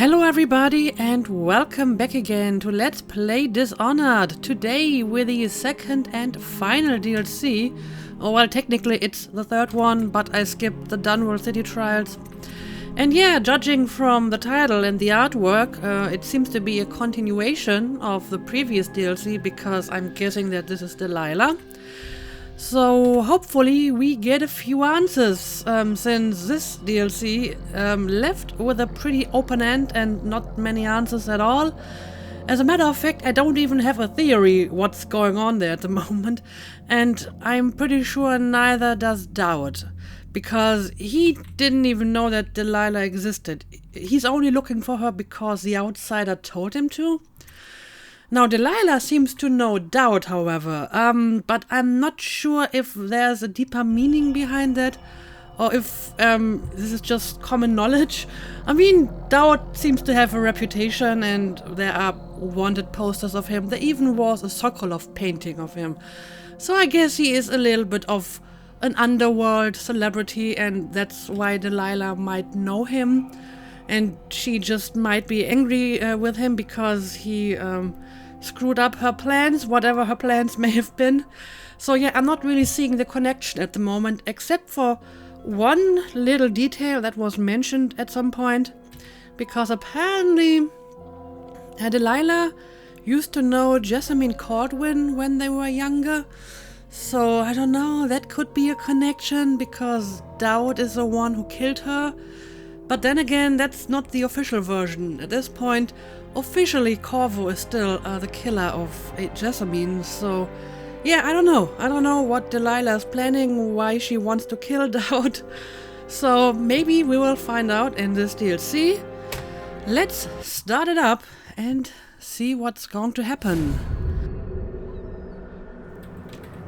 Hello everybody and welcome back again to Let's Play Dishonored. Today with the second and final DLC. Oh well, technically it's the third one, but I skipped the Dunwall City Trials. And yeah, judging from the title and the artwork, it seems to be a continuation of the previous DLC because I'm guessing that this is Delilah. So hopefully we get a few answers, since this DLC left with a pretty open end and not many answers at all. As a matter of fact, I don't even have a theory what's going on there at the moment, and I'm pretty sure neither does Dowd, because he didn't even know that Delilah existed. He's only looking for her because the outsider told him to. Now, Delilah seems to know Dowd, however, but I'm not sure if there's a deeper meaning behind that, or if this is just common knowledge. I mean, Dowd seems to have a reputation, and there are wanted posters of him. There even was a Sokolov painting of him. So I guess he is a little bit of an underworld celebrity, and that's why Delilah might know him. And she just might be angry with him because he screwed up her plans, whatever her plans may have been. So yeah, I'm not really seeing the connection at the moment, except for one little detail that was mentioned at some point. Because apparently Delilah used to know Jessamine Cordwin when they were younger. So I don't know, that could be a connection because Dowd is the one who killed her. But then again, that's not the official version. At this point, officially Corvo is still the killer of Jessamine, so yeah, I don't know. I don't know what Delilah is planning, why she wants to kill Dowd. So maybe we will find out in this DLC. Let's start it up and see what's going to happen.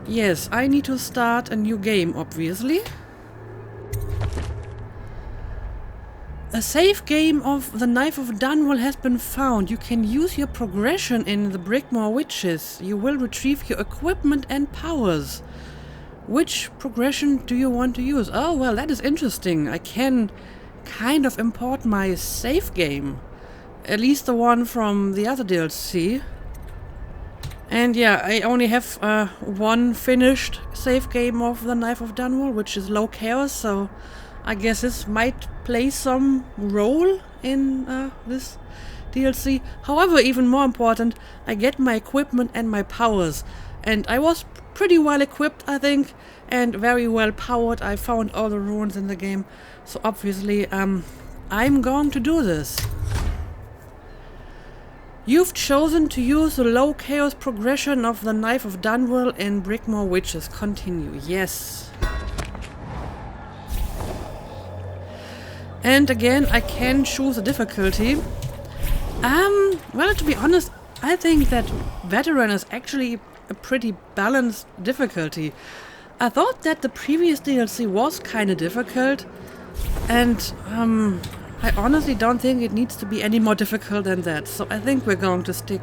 Yes, I need to start a new game, obviously. A save game of the Knife of Dunwall has been found. You can use your progression in the Brigmore Witches. You will retrieve your equipment and powers. Which progression do you want to use? Oh, well, that is interesting. I can kind of import my save game. At least the one from the other DLC. And yeah, I only have one finished save game of the Knife of Dunwall, which is Low Chaos, so I guess this might play some role in this DLC. However, even more important, I get my equipment and my powers. And I was pretty well equipped, I think, and very well powered. I found all the runes in the game. So obviously, I'm going to do this. You've chosen to use the low chaos progression of the Knife of Dunwall in Brigmore Witches. Continue. Yes. And again, I can choose a difficulty. Well, to be honest, I think that Veteran is actually a pretty balanced difficulty. I thought that the previous DLC was kind of difficult, and I honestly don't think it needs to be any more difficult than that. So I think we're going to stick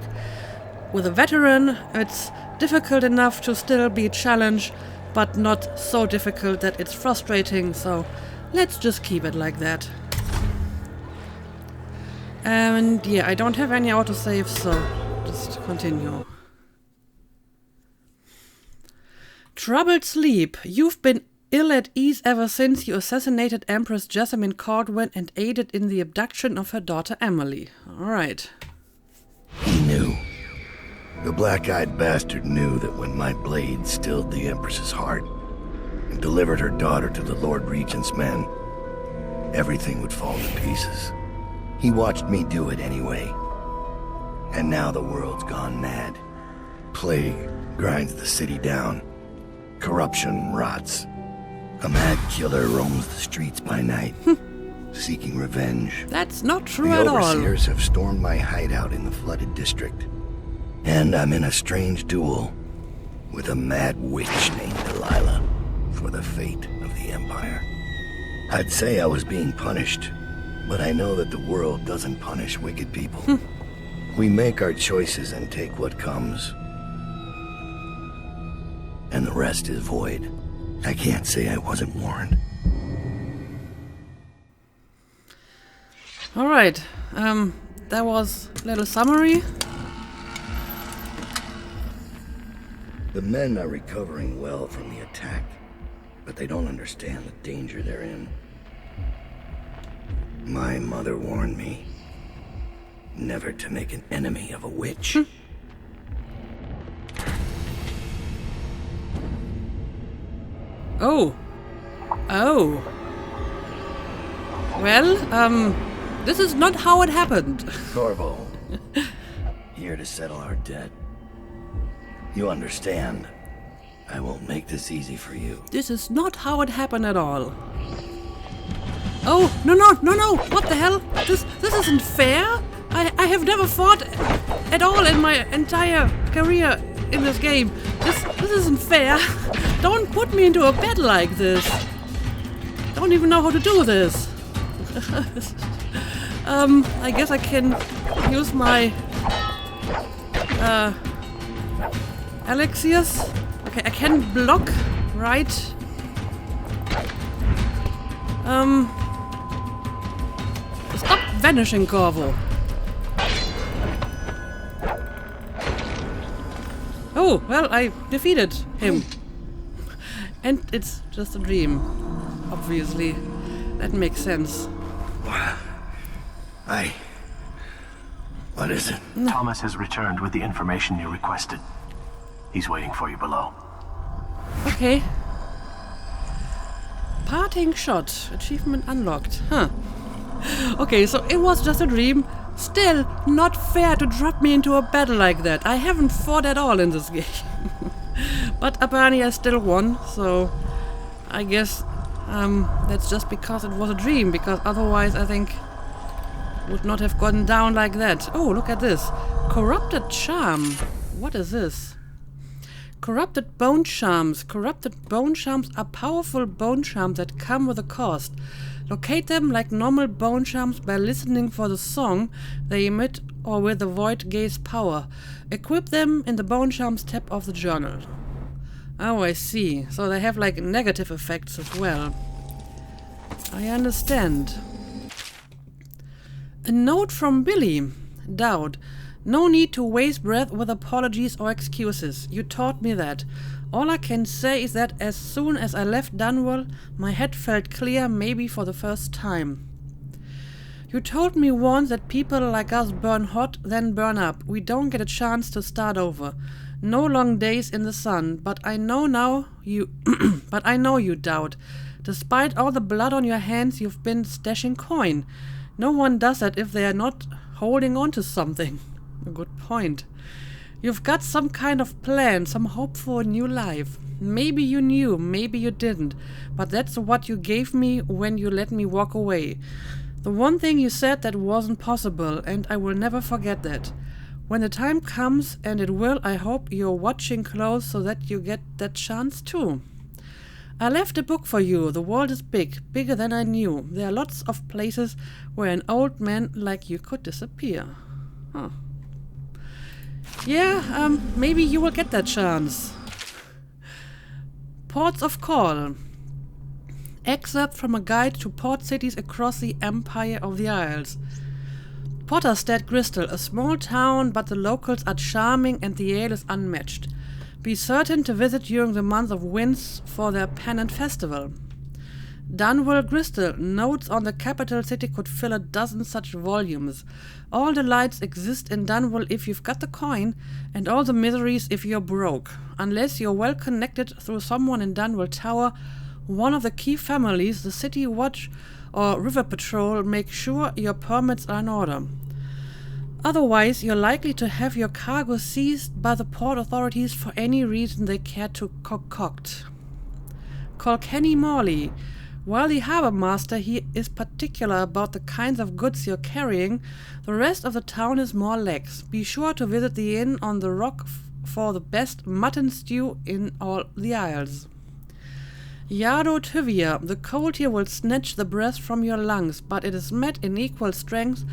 with a Veteran. It's difficult enough to still be a challenge, but not so difficult that it's frustrating, so let's just keep it like that. And yeah, I don't have any autosave, so just continue. Troubled sleep. You've been ill at ease ever since you assassinated Empress Jessamine Cordwin and aided in the abduction of her daughter Emily. Alright. He knew. The black-eyed bastard knew that when my blade stilled the Empress's heart and delivered her daughter to the Lord Regent's men, everything would fall to pieces. He watched me do it anyway. And now the world's gone mad. Plague grinds the city down. Corruption rots. A mad killer roams the streets by night, seeking revenge. That's not true at all. The overseers have stormed my hideout in the flooded district. And I'm in a strange duel with a mad witch named Delilah for the fate of the Empire. I'd say I was being punished, but I know that the world doesn't punish wicked people. We make our choices and take what comes. And the rest is void. I can't say I wasn't warned. Alright, that was a little summary. The men are recovering well from the attack, but they don't understand the danger they're in. My mother warned me never to make an enemy of a witch. Oh. Oh. Well, this is not how it happened. Corvo, here to settle our debt. You understand. I won't make this easy for you. This is not how it happened at all. Oh, no. What the hell? This isn't fair. I have never fought at all in my entire career in this game. This isn't fair. Don't put me into a bed like this. Don't even know how to do this. I guess I can use my elixirs. Okay, I can block, right? Stop vanishing, Corvo. Oh, well, I defeated him. And it's just a dream, obviously. That makes sense. What is it? Thomas has returned with the information you requested. He's waiting for you below. Okay. Parting shot. Achievement unlocked. Huh. Okay, so it was just a dream. Still not fair to drop me into a battle like that. I haven't fought at all in this game. But apparently I still won, so I guess that's just because it was a dream, because otherwise I think would not have gotten down like that. Oh, look at this. Corrupted charm. What is this? Corrupted bone charms. Corrupted bone charms are powerful bone charms that come with a cost. Locate them like normal bone charms by listening for the song they emit or with the void gaze power. Equip them in the bone charms tab of the journal. Oh, I see. So they have like negative effects as well. I understand. A note from Billy. Doubt. No need to waste breath with apologies or excuses. You taught me that. All I can say is that as soon as I left Dunwall, my head felt clear, maybe for the first time. You told me once that people like us burn hot, then burn up. We don't get a chance to start over. No long days in the sun, but I know now you but I know you doubt. Despite all the blood on your hands, you've been stashing coin. No one does that if they are not holding on to something. A good point. You've got some kind of plan, some hope for a new life. Maybe you knew, maybe you didn't, but that's what you gave me when you let me walk away. The one thing you said that wasn't possible, and I will never forget that. When the time comes, and it will, I hope you're watching close so that you get that chance too. I left a book for you. The world is big, bigger than I knew. There are lots of places where an old man like you could disappear. Huh. Yeah, maybe you will get that chance. Ports of Call. Excerpt from a guide to port cities across the Empire of the Isles. Potterstead Crystal, a small town, but the locals are charming and the ale is unmatched. Be certain to visit during the month of winds for their pennant festival. Dunwall Crystal, notes on the capital city could fill a dozen such volumes. All the lights exist in Dunwall if you've got the coin, and all the miseries if you're broke. Unless you're well connected through someone in Dunwall Tower, one of the key families, the City Watch or River Patrol, make sure your permits are in order. Otherwise, you're likely to have your cargo seized by the port authorities for any reason they care to concoct. Kilkenny Morley. While the harbour master he is particular about the kinds of goods you're carrying, the rest of the town is more lax. Be sure to visit the inn on the rock for the best mutton stew in all the Isles. Yardo Tivia. The cold here will snatch the breath from your lungs, but it is met in equal strength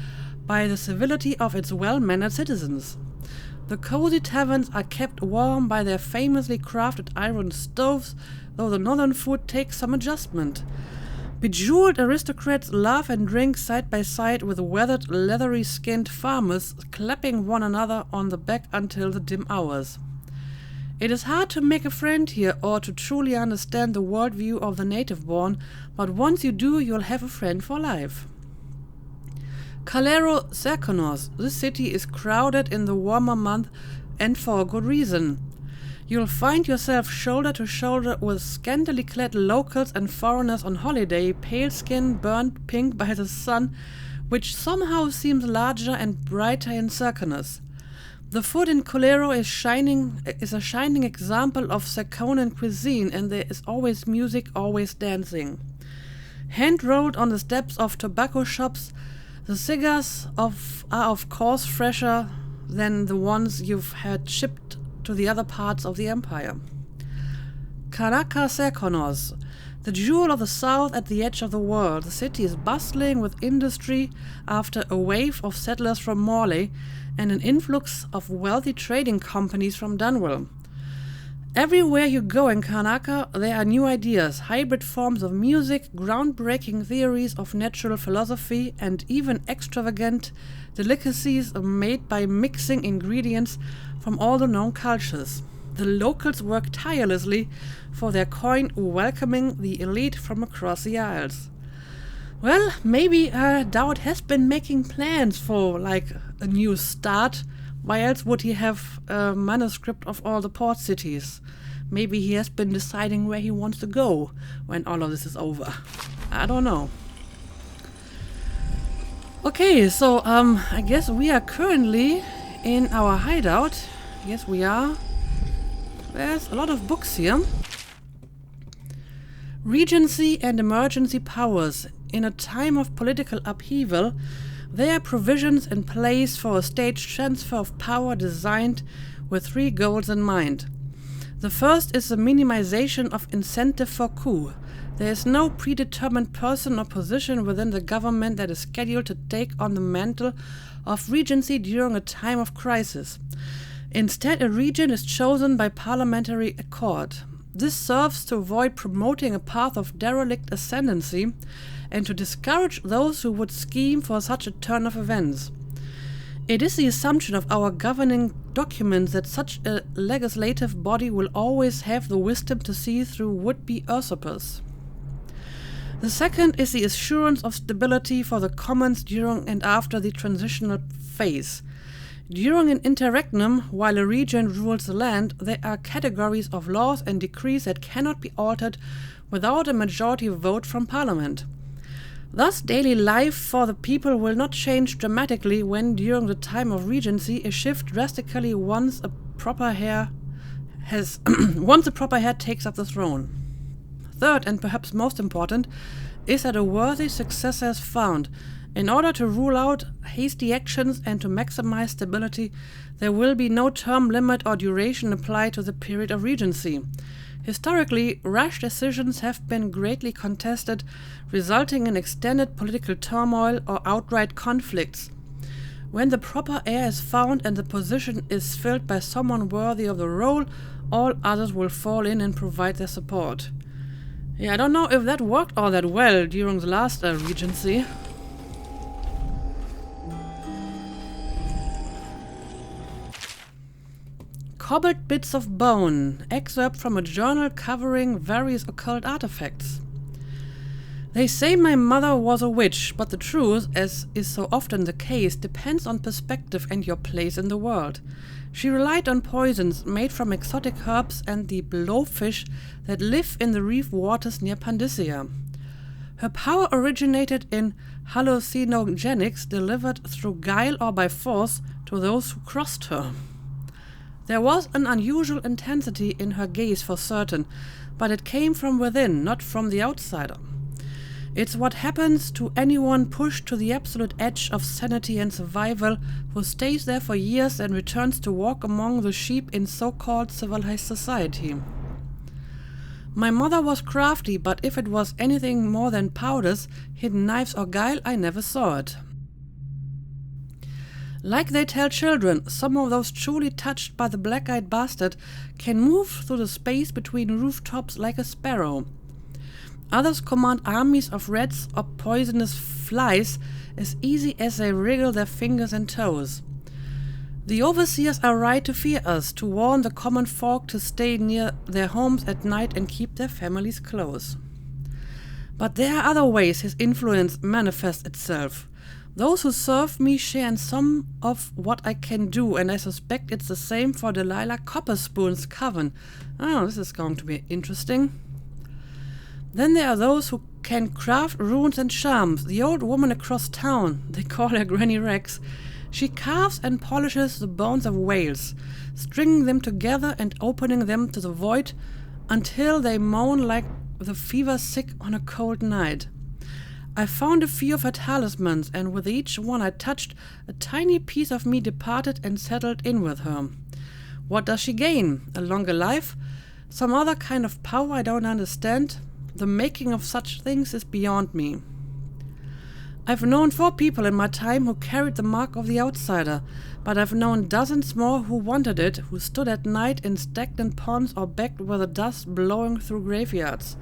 by the civility of its well-mannered citizens. The cozy taverns are kept warm by their famously crafted iron stoves, though the northern food takes some adjustment. Bejeweled aristocrats laugh and drink side by side with weathered, leathery-skinned farmers clapping one another on the back until the dim hours. It is hard to make a friend here or to truly understand the worldview of the native-born, but once you do, you'll have a friend for life. Calero Serkonos. This city is crowded in the warmer month, and for a good reason. You'll find yourself shoulder to shoulder with scantily clad locals and foreigners on holiday, pale skin burnt pink by the sun, which somehow seems larger and brighter in Serkonos. The food in Calero is a shining example of Serkonan cuisine, and there is always music, always dancing. Hand-rolled on the steps of tobacco shops, the cigars are of course fresher than the ones you've had shipped to the other parts of the empire. Karaka Serkonos, the jewel of the south at the edge of the world. The city is bustling with industry after a wave of settlers from Morley and an influx of wealthy trading companies from Dunwell. Everywhere you go in Karnaka, there are new ideas, hybrid forms of music, groundbreaking theories of natural philosophy, and even extravagant delicacies made by mixing ingredients from all the known cultures. The locals work tirelessly for their coin, welcoming the elite from across the Isles. Well, maybe Dowd has been making plans for, like, a new start. Why else would he have a manuscript of all the port cities? Maybe he has been deciding where he wants to go when all of this is over. I don't know. Okay, so I guess we are currently in our hideout. Yes, we are. There's a lot of books here. Regency and emergency powers. In a time of political upheaval, there are provisions in place for a staged transfer of power designed with 3 goals in mind. The first is the minimization of incentive for coup. There is no predetermined person or position within the government that is scheduled to take on the mantle of regency during a time of crisis. Instead, a regent is chosen by parliamentary accord. This serves to avoid promoting a path of derelict ascendancy and to discourage those who would scheme for such a turn of events. It is the assumption of our governing documents that such a legislative body will always have the wisdom to see through would-be usurpers. The second is the assurance of stability for the commons during and after the transitional phase. During an interregnum, while a regent rules the land, there are categories of laws and decrees that cannot be altered without a majority vote from Parliament. Thus, daily life for the people will not change dramatically when, during the time of regency, a shift drastically once a proper heir takes up the throne. Third, and perhaps most important, is that a worthy successor is found. In order to rule out hasty actions and to maximize stability, there will be no term limit or duration applied to the period of regency. Historically, rash decisions have been greatly contested, resulting in extended political turmoil or outright conflicts. When the proper heir is found and the position is filled by someone worthy of the role, all others will fall in and provide their support. Yeah, I don't know if that worked all that well during the last regency. Cobbled bits of bone, excerpt from a journal covering various occult artifacts. They say my mother was a witch, but the truth, as is so often the case, depends on perspective and your place in the world. She relied on poisons made from exotic herbs and the blowfish that live in the reef waters near Pandyssia. Her power originated in hallucinogenics delivered through guile or by force to those who crossed her. There was an unusual intensity in her gaze for certain, but it came from within, not from the outsider. It's what happens to anyone pushed to the absolute edge of sanity and survival, who stays there for years and returns to walk among the sheep in so-called civilized society. My mother was crafty, but if it was anything more than powders, hidden knives or guile, I never saw it. Like they tell children, some of those truly touched by the black-eyed bastard can move through the space between rooftops like a sparrow. Others command armies of rats or poisonous flies as easy as they wriggle their fingers and toes. The overseers are right to fear us, to warn the common folk to stay near their homes at night and keep their families close. But there are other ways his influence manifests itself. Those who serve me share in some of what I can do, and I suspect it's the same for Delilah Copperspoon's coven. Oh, this is going to be interesting. Then there are those who can craft runes and charms. The old woman across town, they call her Granny Rex. She carves and polishes the bones of whales, stringing them together and opening them to the void until they moan like the fever sick on a cold night. I found a few of her talismans, and with each one I touched, a tiny piece of me departed and settled in with her. What does she gain? A longer life? Some other kind of power I don't understand? The making of such things is beyond me. I've known 4 people in my time who carried the mark of the outsider, but I've known dozens more who wanted it, who stood at night in stagnant ponds or begged with the dust blowing through graveyards.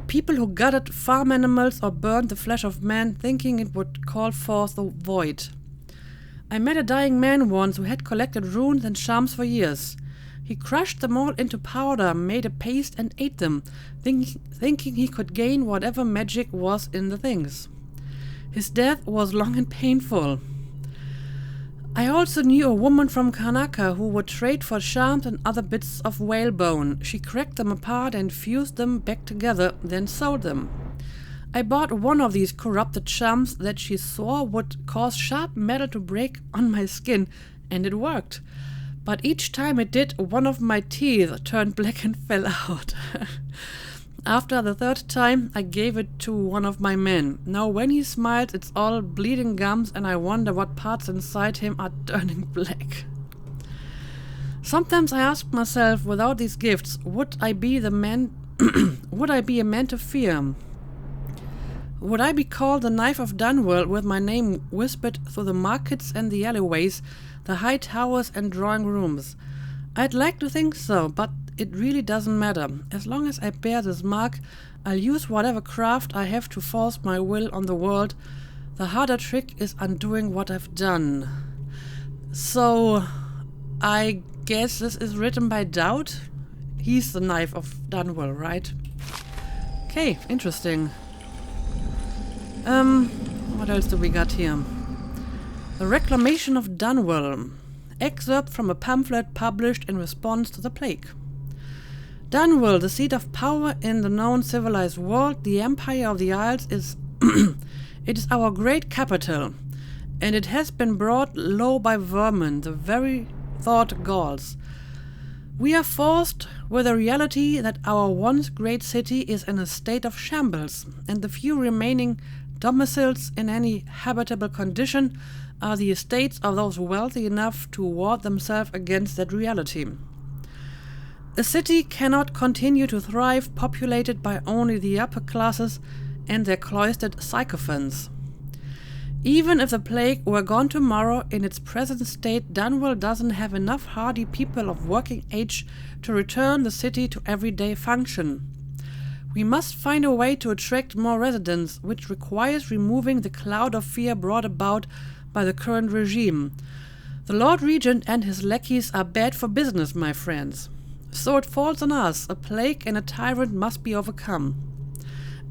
People who gutted farm animals or burned the flesh of men, thinking it would call forth the void. I met a dying man once who had collected runes and charms for years. He crushed them all into powder, made a paste and ate them, thinking he could gain whatever magic was in the things. His death was long and painful. I also knew a woman from Karnaca who would trade for charms and other bits of whalebone. She cracked them apart and fused them back together, then sold them. I bought one of these corrupted charms that she swore would cause sharp metal to break on my skin, and it worked. But each time it did, one of my teeth turned black and fell out. After the 3rd time, I gave it to one of my men. Now when he smiles, it's all bleeding gums, and I wonder what parts inside him are turning black. Sometimes I ask myself, without these gifts, would I be a man to fear? Would I be called the Knife of Dunwell with my name whispered through the markets and the alleyways, the high towers and drawing rooms? I'd like to think so, but it really doesn't matter. As long as I bear this mark, I'll use whatever craft I have to force my will on the world. The harder trick is undoing what I've done. So, I guess this is written by Doubt? He's the Knife of Dunwell, right? Okay, interesting. What else do we got here? The Reclamation of Dunwell. Excerpt from a pamphlet published in response to the plague. Dunwell, the seat of power in the known civilized world, the Empire of the Isles, it is our great capital, and it has been brought low by vermin, the very thought galls. We are forced with the reality that our once great city is in a state of shambles, and the few remaining domiciles in any habitable condition are the estates of those wealthy enough to ward themselves against that reality. A city cannot continue to thrive populated by only the upper classes and their cloistered sycophants. Even if the plague were gone tomorrow, in its present state, Dunwell doesn't have enough hardy people of working age to return the city to everyday function. We must find a way to attract more residents, which requires removing the cloud of fear brought about by the current regime. The Lord Regent and his lackeys are bad for business, my friends. So it falls on us. A plague and a tyrant must be overcome.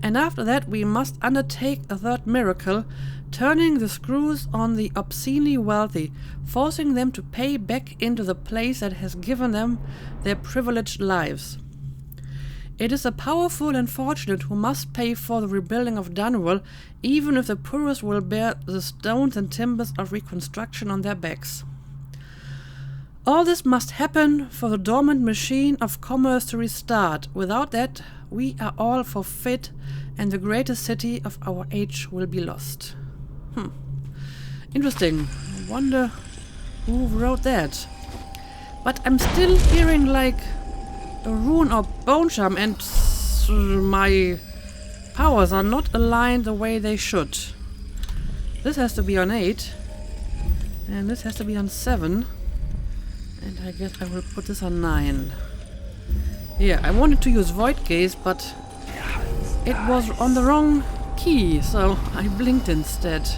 And after that we must undertake a 3rd miracle, turning the screws on the obscenely wealthy, forcing them to pay back into the place that has given them their privileged lives. It is the powerful and fortunate who must pay for the rebuilding of Dunwell, even if the poorest will bear the stones and timbers of reconstruction on their backs. All this must happen for the dormant machine of commerce to restart. Without that, we are all forfeit, and the greatest city of our age will be lost. Interesting. I wonder who wrote that. But I'm still hearing like a rune or bone charm, and my powers are not aligned the way they should. This has to be on 8, and this has to be on 7. And I guess I will put this on 9. Yeah, I wanted to use Void Gaze, but it was on the wrong key, so I blinked instead.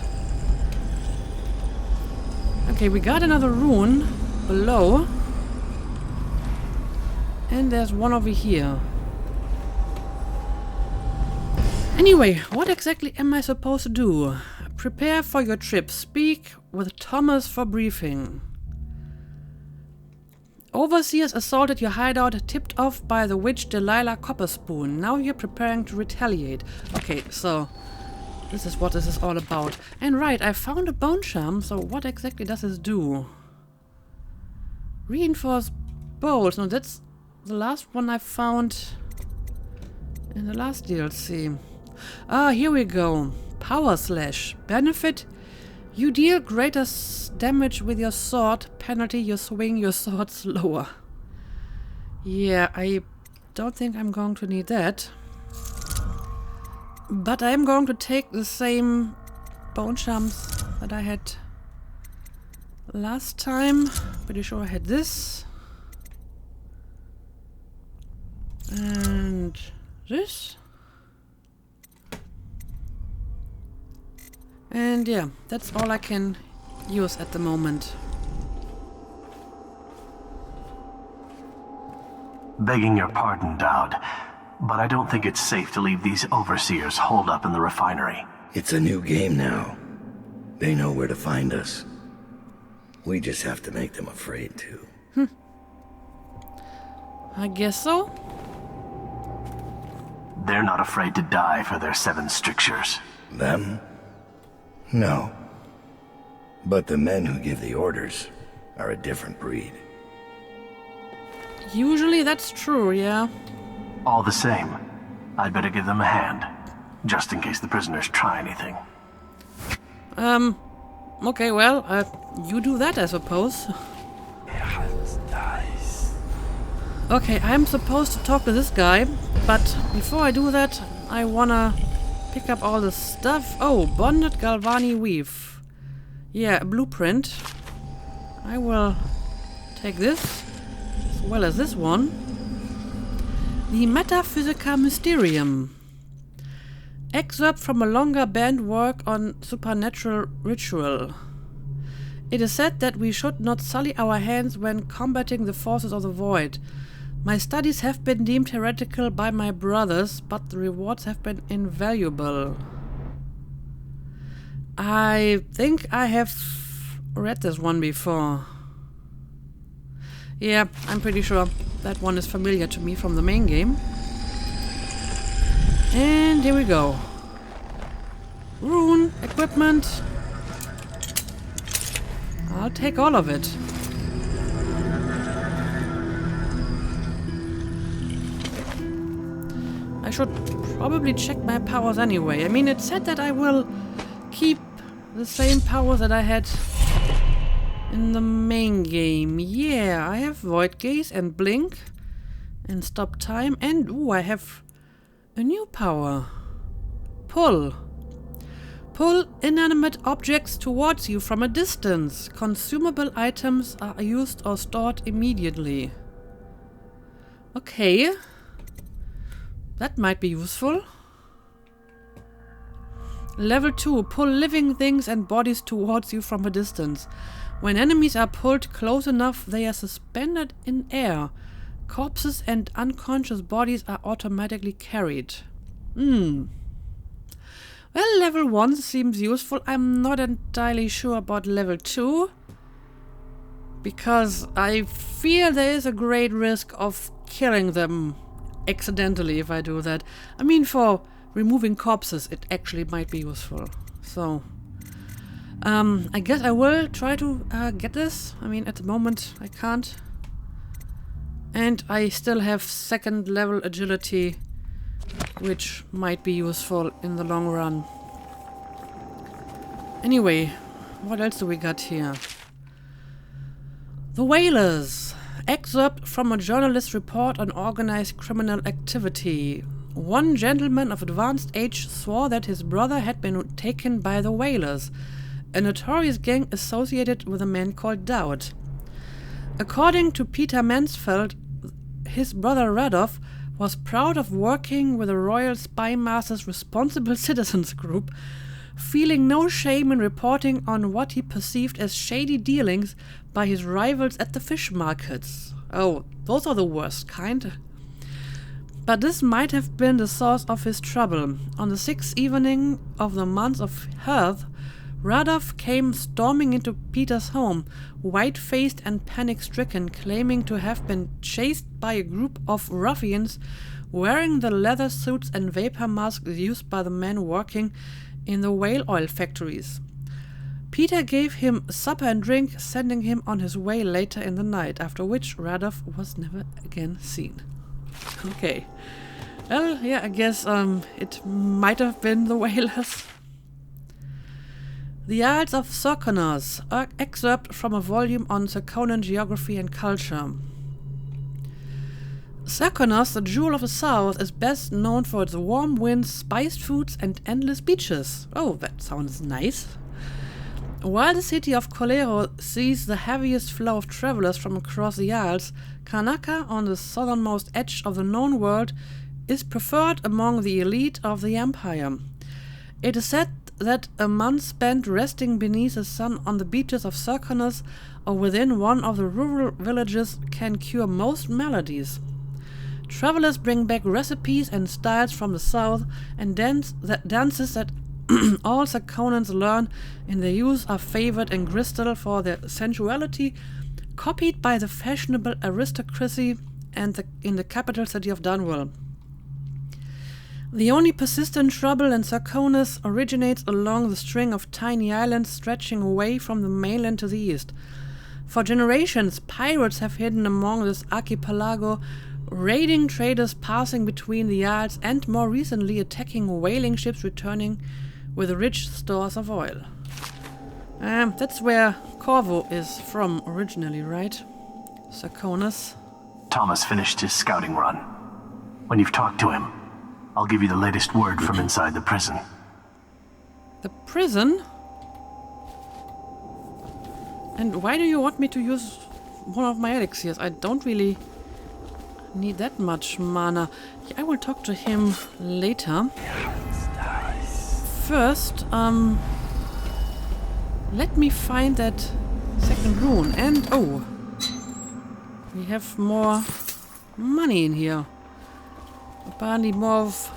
Okay, we got another rune below. And there's one over here. Anyway, what exactly am I supposed to do? Prepare for your trip. Speak with Thomas for briefing. Overseers assaulted your hideout, tipped off by the witch Delilah Copperspoon. Now you're preparing to retaliate. Okay, so this is what this is all about. And right, I found a bone charm, so what exactly does this do? Reinforce bolts. No, that's the last one I found in the last DLC. Ah, here we go. Power Slash. Benefit: you deal greater damage with your sword. Penalty: you swing your sword slower. Yeah, I don't think I'm going to need that. But I'm going to take the same bone charms that I had last time. Pretty sure I had this. And this. And yeah, that's all I can use at the moment. Begging your pardon, Dowd, but I don't think it's safe to leave these overseers holed up in the refinery. It's a new game now. They know where to find us. We just have to make them afraid to. I guess so. They're not afraid to die for their 7 strictures. Them? No. But the men who give the orders are a different breed. Usually that's true, yeah. All the same, I'd better give them a hand, just in case the prisoners try anything. Okay, well, you do that, I suppose. Okay, I'm supposed to talk to this guy, but before I do that, I wanna pick up all the stuff. Oh, bonded Galvani weave. Yeah, a blueprint. I will take this, as well as this one. The Metaphysica Mysterium. Excerpt from a longer banned work on supernatural ritual. It is said that we should not sully our hands when combating the forces of the void. My studies have been deemed heretical by my brothers, but the rewards have been invaluable. I think I have read this one before. Yeah, I'm pretty sure that one is familiar to me from the main game. And here we go. Rune, equipment. I'll take all of it. I should probably check my powers anyway. I mean, it said that I will keep the same powers that I had in the main game. Yeah, I have Void Gaze and Blink and Stop Time. And, ooh, I have a new power. Pull. Pull inanimate objects towards you from a distance. Consumable items are used or stored immediately. Okay. That might be useful. Level 2. Pull living things and bodies towards you from a distance. When enemies are pulled close enough, they are suspended in air. Corpses and unconscious bodies are automatically carried. Well, level 1 seems useful. I'm not entirely sure about level 2. Because I fear there is a great risk of killing them accidentally if I do that. I mean, for removing corpses, it actually might be useful. So, I guess I will try to get this. I mean, at the moment, I can't. And I still have 2nd level agility, which might be useful in the long run. Anyway, what else do we got here? The Whalers. Excerpt from a journalist's report on organized criminal activity. One gentleman of advanced age swore that his brother had been taken by the Whalers, a notorious gang associated with a man called Dowd. According to Peter Mansfeld, his brother Radoff was proud of working with the Royal Spy Master's Responsible Citizens group, feeling no shame in reporting on what he perceived as shady dealings by his rivals at the fish markets. Oh, those are the worst kind. But this might have been the source of his trouble. On the 6th evening of the month of Hearth, Radov came storming into Peter's home, white-faced and panic-stricken, claiming to have been chased by a group of ruffians wearing the leather suits and vapor masks used by the men working in the whale oil factories. Peter gave him supper and drink, sending him on his way later in the night, after which Radov was never again seen. Okay. Well, yeah, I guess it might have been the whalers. The Isles of Serkonos, excerpt from a volume on Serkonan geography and culture. Serkonos, the jewel of the south, is best known for its warm winds, spiced foods, and endless beaches. Oh, that sounds nice. While the city of Colero sees the heaviest flow of travelers from across the Isles, Karnaca, on the southernmost edge of the known world, is preferred among the elite of the Empire. It is said that a month spent resting beneath the sun on the beaches of Serkonos or within one of the rural villages can cure most maladies. Travelers bring back recipes and styles from the south, and dances that all Serkonans learn in their youth are favored in Gristle for their sensuality, copied by the fashionable aristocracy in the capital city of Dunwall. The only persistent trouble in Serkonos originates along the string of tiny islands stretching away from the mainland to the east. For generations, pirates have hidden among this archipelago, raiding traders passing between the isles and more recently attacking whaling ships returning with rich stores of oil. That's where Corvo is from originally, right? Serkonos. Thomas finished his scouting run. When you've talked to him, I'll give you the latest word from inside the prison. The prison? And why do you want me to use one of my elixirs? I don't really need that much mana. Yeah, I will talk to him later. First, let me find that second rune. And, oh, we have more money in here. Apparently more of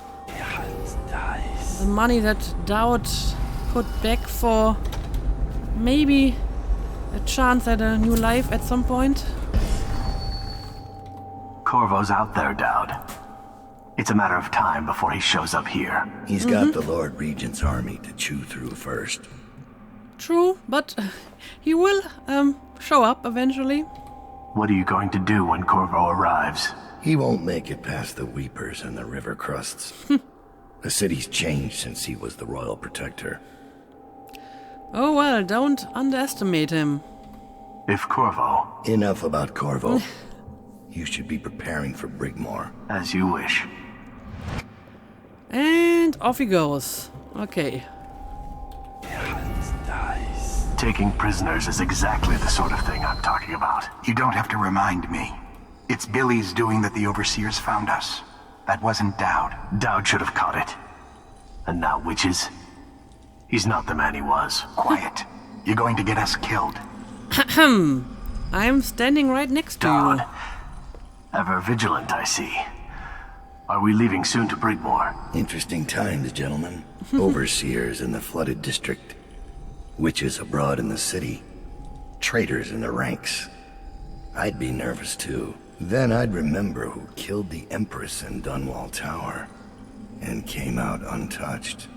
the money that Dowd put back for maybe a chance at a new life at some point. Corvo's out there, Dowd. It's a matter of time before he shows up here. He's got the Lord Regent's army to chew through first. True, but he will show up eventually. What are you going to do when Corvo arrives? He won't make it past the Weepers and the river crusts. The city's changed since he was the royal protector. Oh well, don't underestimate him. If Corvo... Enough about Corvo. You should be preparing for Brigmore. As you wish. And off he goes. Okay. Taking prisoners is exactly the sort of thing I'm talking about. You don't have to remind me. It's Billy's doing that the Overseers found us. That wasn't Dowd. Dowd should have caught it. And now witches? He's not the man he was. Quiet. You're going to get us killed. I'm standing right next to Dowd. you. Ever vigilant, I see. Are we leaving soon to Brigmore? Interesting times, gentlemen. Overseers in the flooded district. Witches abroad in the city. Traitors in the ranks. I'd be nervous too. Then I'd remember who killed the Empress in Dunwall Tower. And came out untouched.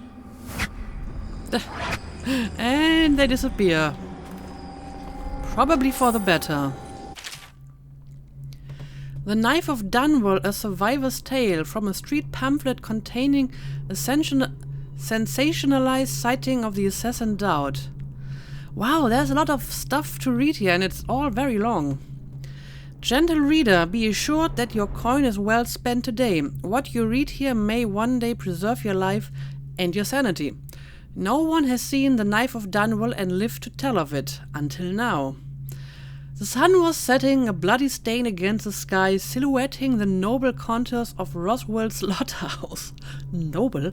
And they disappear. Probably for the better. The Knife of Dunwall, a survivor's tale from a street pamphlet containing a sensationalized sighting of the assassin Dowd. Wow, there's a lot of stuff to read here and it's all very long. Gentle reader, be assured that your coin is well spent today. What you read here may one day preserve your life and your sanity. No one has seen the Knife of Dunwall and lived to tell of it, until now. The sun was setting, a bloody stain against the sky, silhouetting the noble contours of Roswell's slaughterhouse. Noble?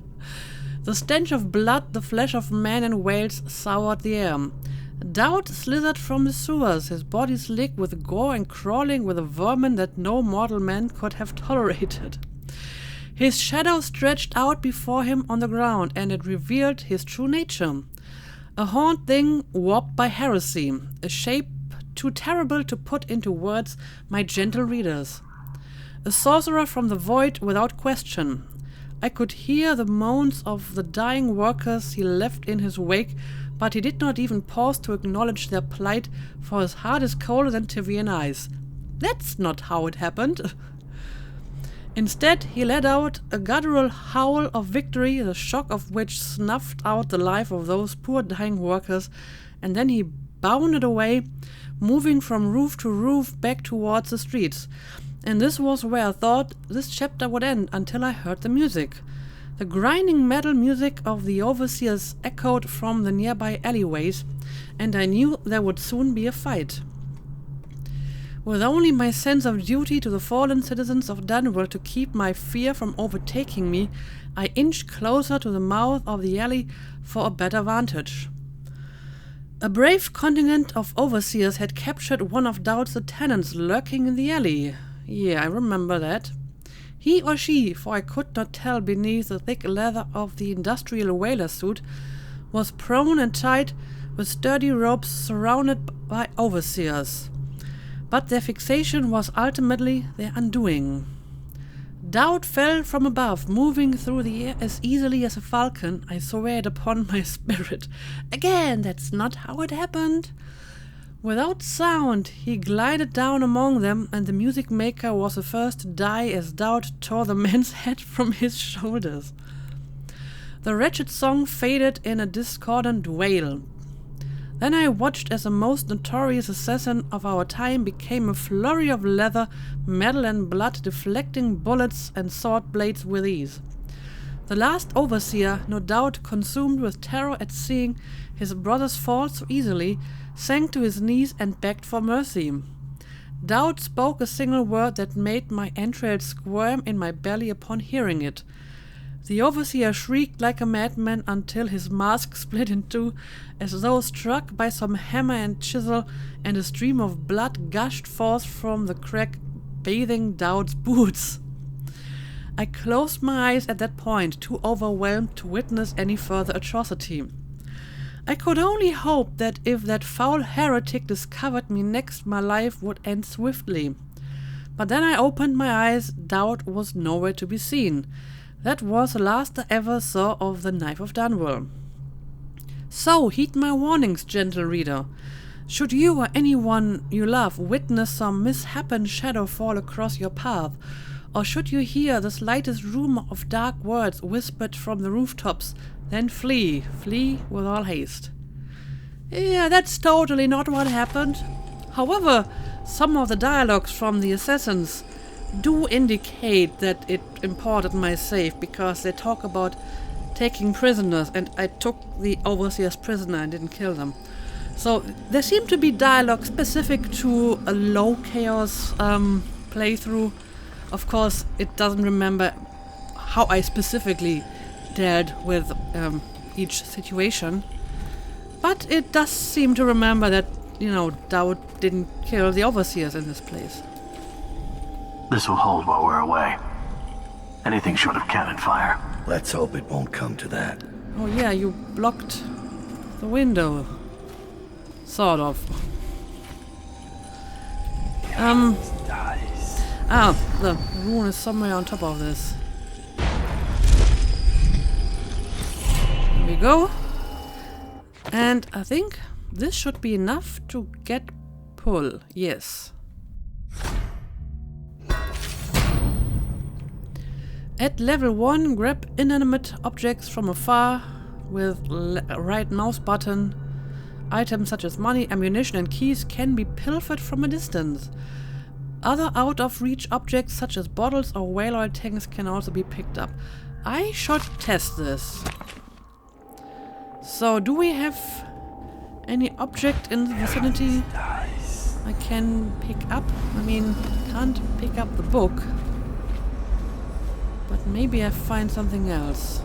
The stench of blood, the flesh of men and whales soured the air. Doubt slithered from the sewers, his body slick with gore and crawling with a vermin that no mortal man could have tolerated. His shadow stretched out before him on the ground, and it revealed his true nature. A horned thing warped by heresy, a shape too terrible to put into words, my gentle readers. A sorcerer from the void without question. I could hear the moans of the dying workers he left in his wake, but he did not even pause to acknowledge their plight, for his heart is colder than Tyvian ice. That's not how it happened. Instead, he let out a guttural howl of victory, the shock of which snuffed out the life of those poor dying workers, and then he bounded away, moving from roof to roof back towards the streets. And this was where I thought this chapter would end until I heard the music. The grinding metal music of the overseers echoed from the nearby alleyways, and I knew there would soon be a fight. With only my sense of duty to the fallen citizens of Dunwell to keep my fear from overtaking me, I inched closer to the mouth of the alley for a better vantage. A brave contingent of overseers had captured one of Doubt's lieutenants lurking in the alley. Yeah, I remember that. He or she, for I could not tell beneath the thick leather of the industrial whaler suit, was prone and tied with sturdy ropes surrounded by overseers. But their fixation was ultimately their undoing. Doubt fell from above, moving through the air as easily as a falcon. I swear it upon my spirit. Again, that's not how it happened. Without sound, he glided down among them, and the music maker was the first to die as Doubt tore the man's head from his shoulders. The wretched song faded in a discordant wail. Then I watched as the most notorious assassin of our time became a flurry of leather, metal and blood, deflecting bullets and sword blades with ease. The last overseer, no doubt consumed with terror at seeing his brothers fall so easily, sank to his knees and begged for mercy. Doubt spoke a single word that made my entrails squirm in my belly upon hearing it. The overseer shrieked like a madman until his mask split in two, as though struck by some hammer and chisel, and a stream of blood gushed forth from the crack bathing Doubt's boots. I closed my eyes at that point, too overwhelmed to witness any further atrocity. I could only hope that if that foul heretic discovered me next, my life would end swiftly. But then I opened my eyes. Doubt was nowhere to be seen. That was the last I ever saw of the Knife of Dunwell. So, heed my warnings, gentle reader. Should you or anyone you love witness some misshapen shadow fall across your path, or should you hear the slightest rumor of dark words whispered from the rooftops, then flee with all haste. Yeah, that's totally not what happened. However, some of the dialogues from the assassins do indicate that it imported my safe, because they talk about taking prisoners, and I took the overseers prisoner and didn't kill them. So there seemed to be dialogue specific to a low chaos playthrough. Of course, it doesn't remember how I specifically dealt with each situation, but it does seem to remember that, Doubt didn't kill the overseers in this place. This will hold while we're away. Anything short of cannon fire. Let's hope it won't come to that. Oh yeah, you blocked the window. Sort of. The rune is somewhere on top of this. Here we go. And I think this should be enough to get pull. Yes. At level 1, grab inanimate objects from afar with right mouse button. Items such as money, ammunition and keys can be pilfered from a distance. Other out-of-reach objects such as bottles or whale oil tanks can also be picked up. I should test this. So, do we have any object in the vicinity? I can pick up. I mean, can't pick up the book. But maybe I find something else.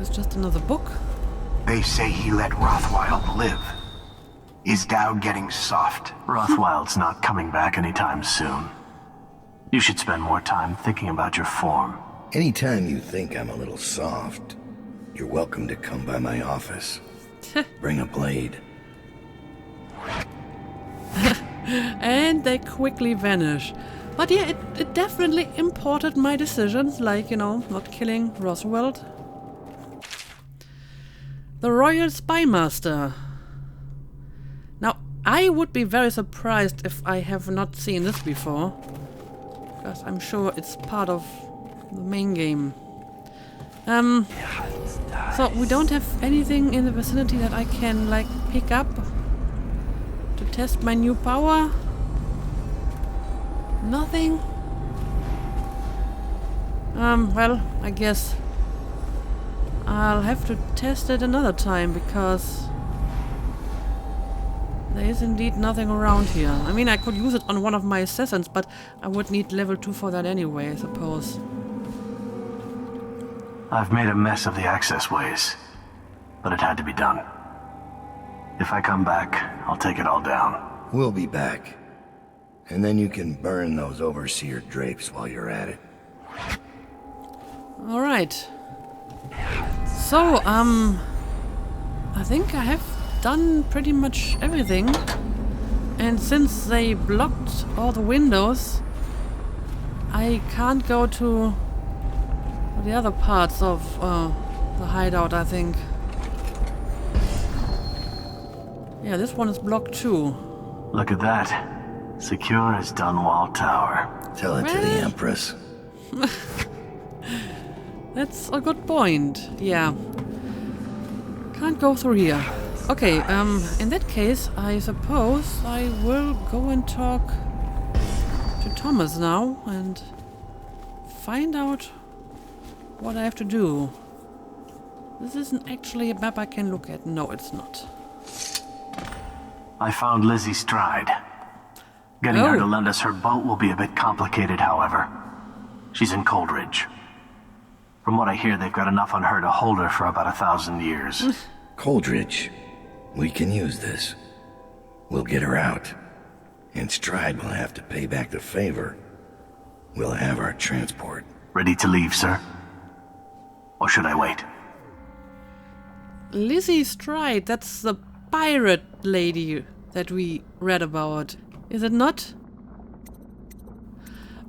It's just another book. They say he let Rothwild live. Is Dow getting soft? Rothwild's not coming back anytime soon. You should spend more time thinking about your form. Anytime you think I'm a little soft, you're welcome to come by my office. Bring a blade. And they quickly vanish. But yeah, it definitely imported my decisions, like, you know, not killing Roswell. The Royal Spymaster. Now, I would be very surprised if I have not seen this before. Because I'm sure it's part of the main game. So we don't have anything in the vicinity that I can, like, pick up to test my new power. Nothing. Well, I guess I'll have to test it another time, because there is indeed nothing around here. I mean, I could use it on one of my assassins, but I would need level 2 for that anyway, I suppose. I've made a mess of the access ways, but it had to be done. If I come back, I'll take it all down. We'll be back. And then you can burn those overseer drapes while you're at it. Alright. So, I think I have done pretty much everything. And since they blocked all the windows, I can't go to the other parts of the hideout, I think. Yeah, this one is blocked too. Look at that. Secure as Dunwall Tower. Tell it to the Empress. That's a good point. Yeah. Can't go through here. Okay, in that case, I suppose I will go and talk to Thomas now and find out what I have to do. This isn't actually a map I can look at. No, it's not. I found Lizzie Stride. Getting her to lend us her boat will be a bit complicated, however. She's in Coldridge. From what I hear, they've got enough on her to hold her for about 1,000 years. Coldridge. We can use this. We'll get her out. And Stride will have to pay back the favor. We'll have our transport. Ready to leave, sir? Or should I wait? Lizzie Stride, that's the pirate lady that we read about. Is it not?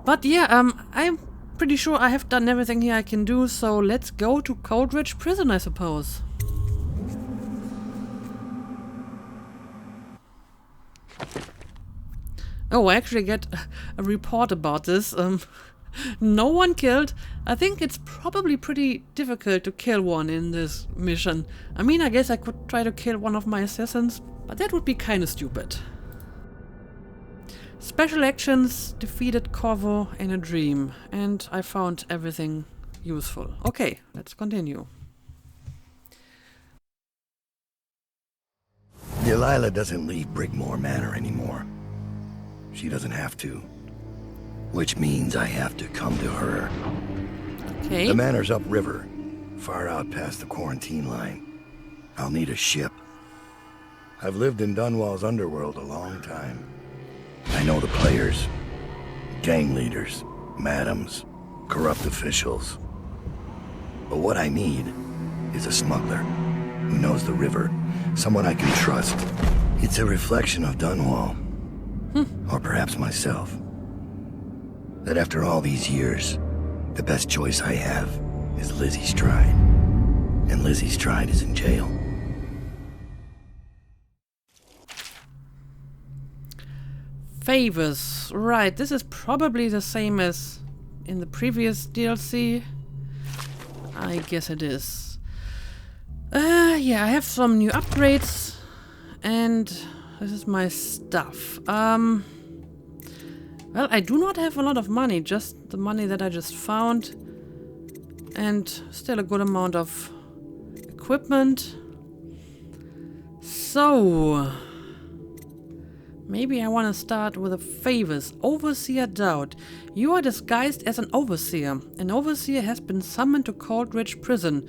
But yeah, I'm pretty sure I have done everything here I can do, so let's go to Coldridge Prison, I suppose. Oh, I actually get a report about this. No one killed. I think it's probably pretty difficult to kill one in this mission. I mean, I guess I could try to kill one of my assassins, but that would be kind of stupid. Special actions defeated Corvo in a dream, and I found everything useful. Okay, let's continue. Delilah doesn't leave Brigmore Manor anymore. She doesn't have to. Which means I have to come to her. Okay. The manor's upriver, far out past the quarantine line. I'll need a ship. I've lived in Dunwall's underworld a long time. I know the players, gang leaders, madams, corrupt officials. But what I need is a smuggler who knows the river, someone I can trust. It's a reflection of Dunwall, or perhaps myself. That after all these years, the best choice I have is Lizzie Stride. And Lizzie Stride is in jail. Favors. Right, this is probably the same as in the previous DLC. I guess it is. Yeah, I have some new upgrades. And this is my stuff. Well, I do not have a lot of money, just the money that I just found. And still a good amount of equipment. So... maybe I want to start with the favors. Overseer Doubt. You are disguised as an overseer. An overseer has been summoned to Coldridge Prison.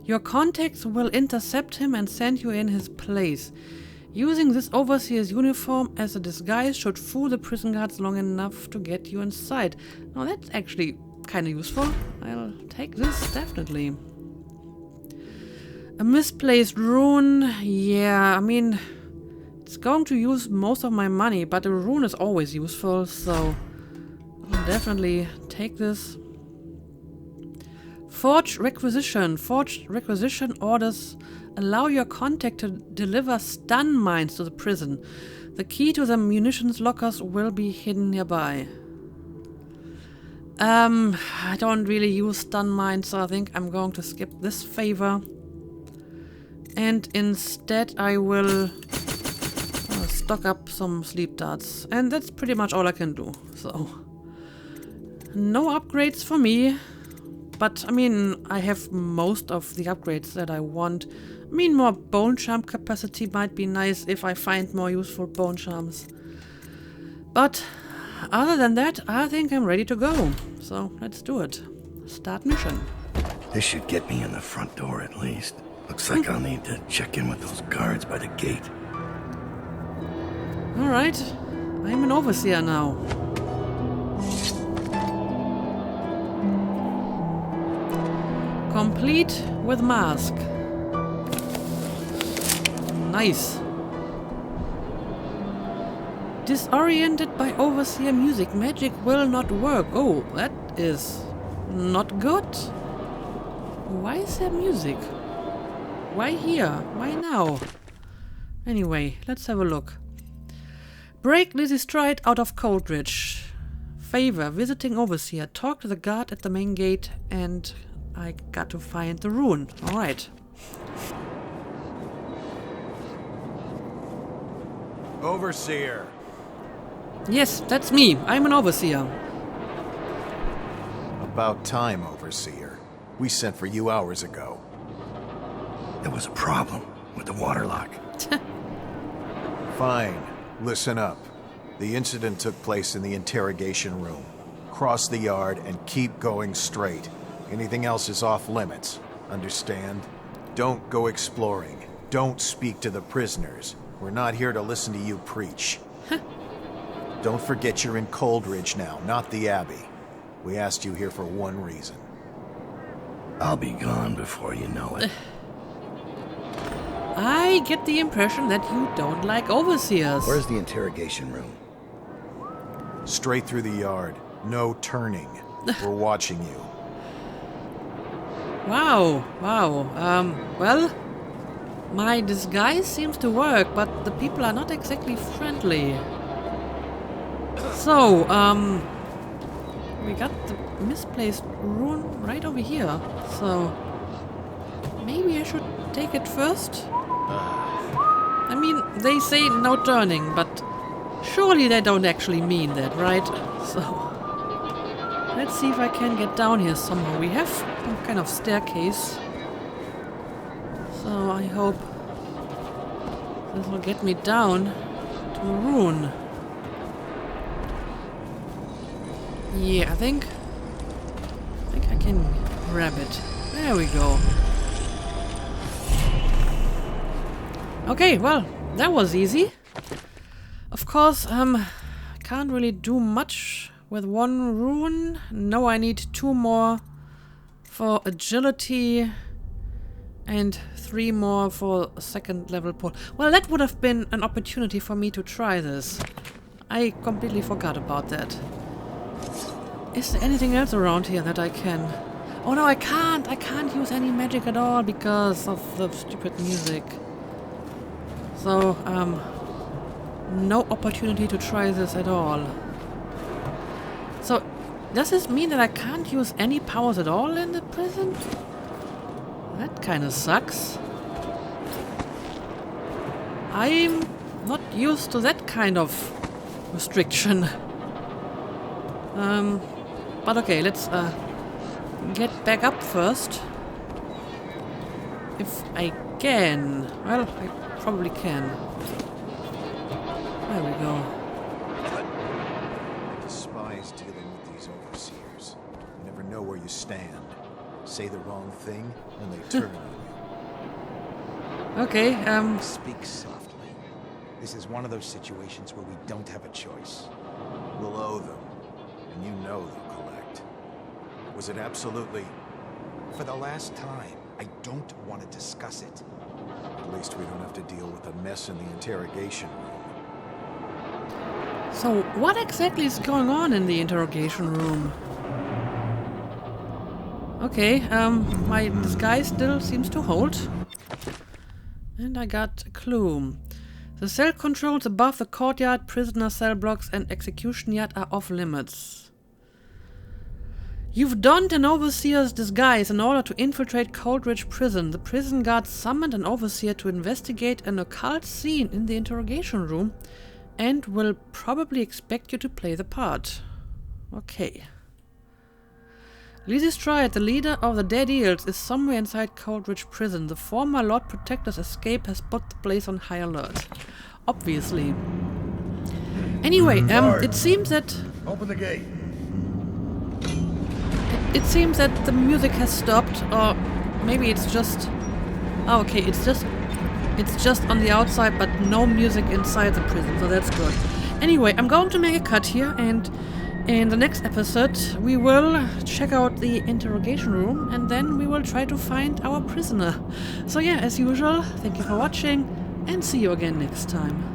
Your contacts will intercept him and send you in his place. Using this overseer's uniform as a disguise should fool the prison guards long enough to get you inside. Now that's actually kind of useful. I'll take this, definitely. A misplaced rune. Yeah, I mean... it's going to use most of my money, but a rune is always useful, so I'll definitely take this. Forged Requisition. Forged Requisition orders allow your contact to deliver stun mines to the prison. The key to the munitions lockers will be hidden nearby. I don't really use stun mines, so I think I'm going to skip this favor. And instead I will... stock up some sleep darts, and that's pretty much all I can do, so no upgrades for me, but I mean I have most of the upgrades that I want. I mean, more bone charm capacity might be nice if I find more useful bone charms, but other than that I think I'm ready to go, so let's do it. Start mission. This should get me in the front door at least. Looks like I'll need to check in with those guards by the gate. Alright, I'm an overseer now. Complete with mask. Nice. Disoriented by overseer music, magic will not work. Oh, that is not good. Why is there music? Why here? Why now? Anyway, let's have a look. Break Lizzie Stride out of Coldridge. Favor, visiting overseer. Talk to the guard at the main gate, and I got to find the rune. Alright. Overseer. Yes, that's me. I'm an overseer. About time, Overseer. We sent for you hours ago. There was a problem with the water lock. Fine. Listen up. The incident took place in the interrogation room. Cross the yard and keep going straight. Anything else is off limits. Understand? Don't go exploring. Don't speak to the prisoners. We're not here to listen to you preach. Don't forget you're in Coldridge now, not the Abbey. We asked you here for one reason. I'll be gone before you know it. I get the impression that you don't like overseers. Where's the interrogation room? Straight through the yard. No turning. We're watching you. Wow, wow. Well, my disguise seems to work, but the people are not exactly friendly. So, we got the misplaced rune right over here. So, maybe I should take it first? I mean, they say no turning, but surely they don't actually mean that, right? So, let's see if I can get down here somehow. We have some kind of staircase. So I hope this will get me down to a rune. Yeah, I think I can grab it. There we go. Okay, well, that was easy. Of course, can't really do much with one rune. No, I need 2 more for agility and 3 more for a 2nd level pull. Well, that would have been an opportunity for me to try this. I completely forgot about that. Is there anything else around here that I can... Oh no, I can't! I can't use any magic at all because of the stupid music. So, no opportunity to try this at all. So, does this mean that I can't use any powers at all in the prison? That kinda sucks. I'm not used to that kind of restriction. But okay, let's get back up first. If I can. Well, I probably can. There we go. I despise dealing with these overseers. You never know where you stand. Say the wrong thing, and they turn on you. Okay, Speak softly. This is one of those situations where we don't have a choice. We'll owe them, and you know they'll collect. Was it absolutely... For the last time, I don't want to discuss it. At least we don't have to deal with a mess in the interrogation room. so what exactly is going on in the interrogation room? Okay, my disguise still seems to hold. And I got a clue. The cell controls above the courtyard, prisoner cell blocks, and execution yard are off limits. You've donned an overseer's disguise in order to infiltrate Coldridge Prison. The prison guards summoned an overseer to investigate an occult scene in the interrogation room and will probably expect you to play the part. Okay. Lizzie Stride, the leader of the Dead Eels, is somewhere inside Coldridge Prison. The former Lord Protector's escape has put the place on high alert. Obviously. Anyway, it seems that... Open the gate. It seems that the music has stopped, or maybe it's just... Oh, okay, it's just on the outside, but no music inside the prison, so that's good. Anyway, I'm going to make a cut here, and in the next episode we will check out the interrogation room, and then we will try to find our prisoner. So yeah, as usual, thank you for watching, and see you again next time.